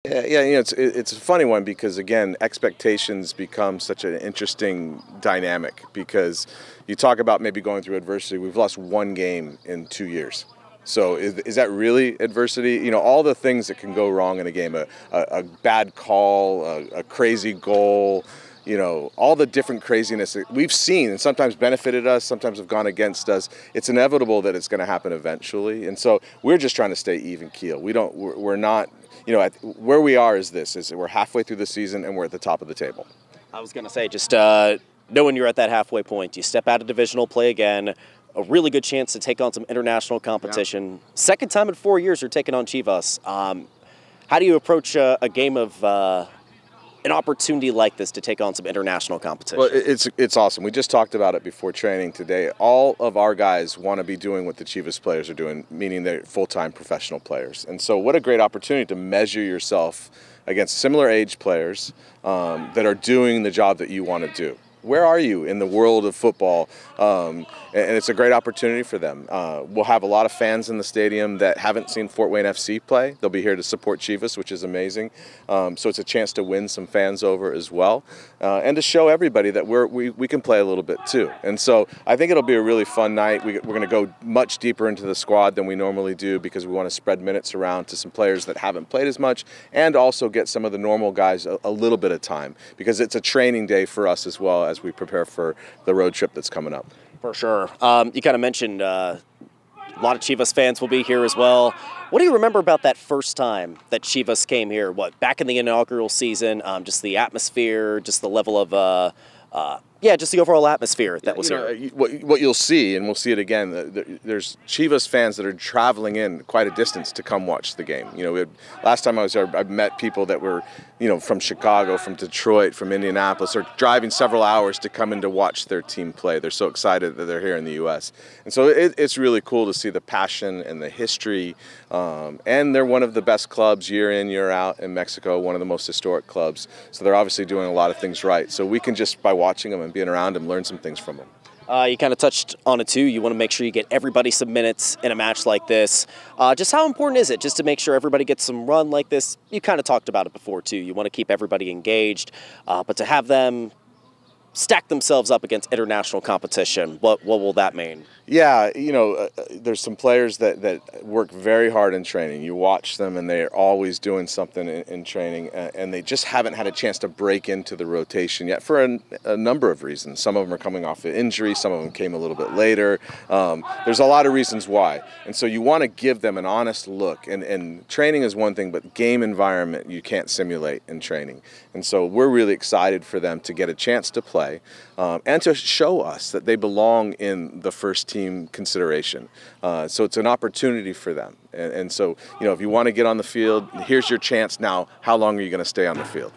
Yeah, it's a funny one because again, expectations become such an interesting dynamic because you talk about maybe going through adversity. We've lost one game in 2 years. So is that really adversity? You know, all the things that can go wrong in a game, a bad call, a crazy goal, you know, all the different craziness that we've seen and sometimes benefited us, sometimes have gone against us. It's inevitable that it's going to happen eventually. And so we're just trying to stay even keel. We're not, you know, where we are is we're halfway through the season and we're at the top of the table. I was going to say, just knowing you're at that halfway point, you step out of divisional play again, a really good chance to take on some international competition. Yeah. Second time in 4 years you're taking on Chivas. How do you approach a game of an opportunity like this to take on some international competition? Well, it's awesome. We just talked about it before training today. All of our guys want to be doing what the Chivas players are doing, meaning they're full-time professional players. And so what a great opportunity to measure yourself against similar age players that are doing the job that you want to do. Where are you in the world of football? And it's a great opportunity for them. We'll have a lot of fans in the stadium that haven't seen Fort Wayne FC play. They'll be here to support Chivas, which is amazing. So it's a chance to win some fans over as well, and to show everybody that we can play a little bit too. And so I think it'll be a really fun night. We're going to go much deeper into the squad than we normally do because we want to spread minutes around to some players that haven't played as much and also get some of the normal guys a little bit of time because it's a training day for us as well as we prepare for the road trip that's coming up. For sure. You kind of mentioned a lot of Chivas fans will be here as well. What do you remember about that first time that Chivas came here? Back in the inaugural season, just the atmosphere, just the level of just the overall atmosphere that was here. What you'll see, and we'll see it again, there's Chivas fans that are traveling in quite a distance to come watch the game. You know, last time I was there, I met people that were, from Chicago, from Detroit, from Indianapolis, or driving several hours to come in to watch their team play. They're so excited that they're here in the U.S. And so it's really cool to see the passion and the history. And they're one of the best clubs year in, year out in Mexico, one of the most historic clubs. So they're obviously doing a lot of things right. So we can just, by watching them and being around them, learn some things from them. You kind of touched on it too. You want to make sure you get everybody some minutes in a match like this. Just how important is it just to make sure everybody gets some run like this? You kind of talked about it before too. You want to keep everybody engaged, but to have them stack themselves up against international competition, what will that mean? Yeah, there's some players that work very hard in training. You watch them and they're always doing something in training, and they just haven't had a chance to break into the rotation yet for a number of reasons. Some of them are coming off an injury, some of them came a little bit later. There's a lot of reasons why. And so you want to give them an honest look, and training is one thing, but game environment you can't simulate in training. And so we're really excited for them to get a chance to play and to show us that they belong in the first team consideration. So it's an opportunity for them. And so, if you want to get on the field, here's your chance now. How long are you going to stay on the field?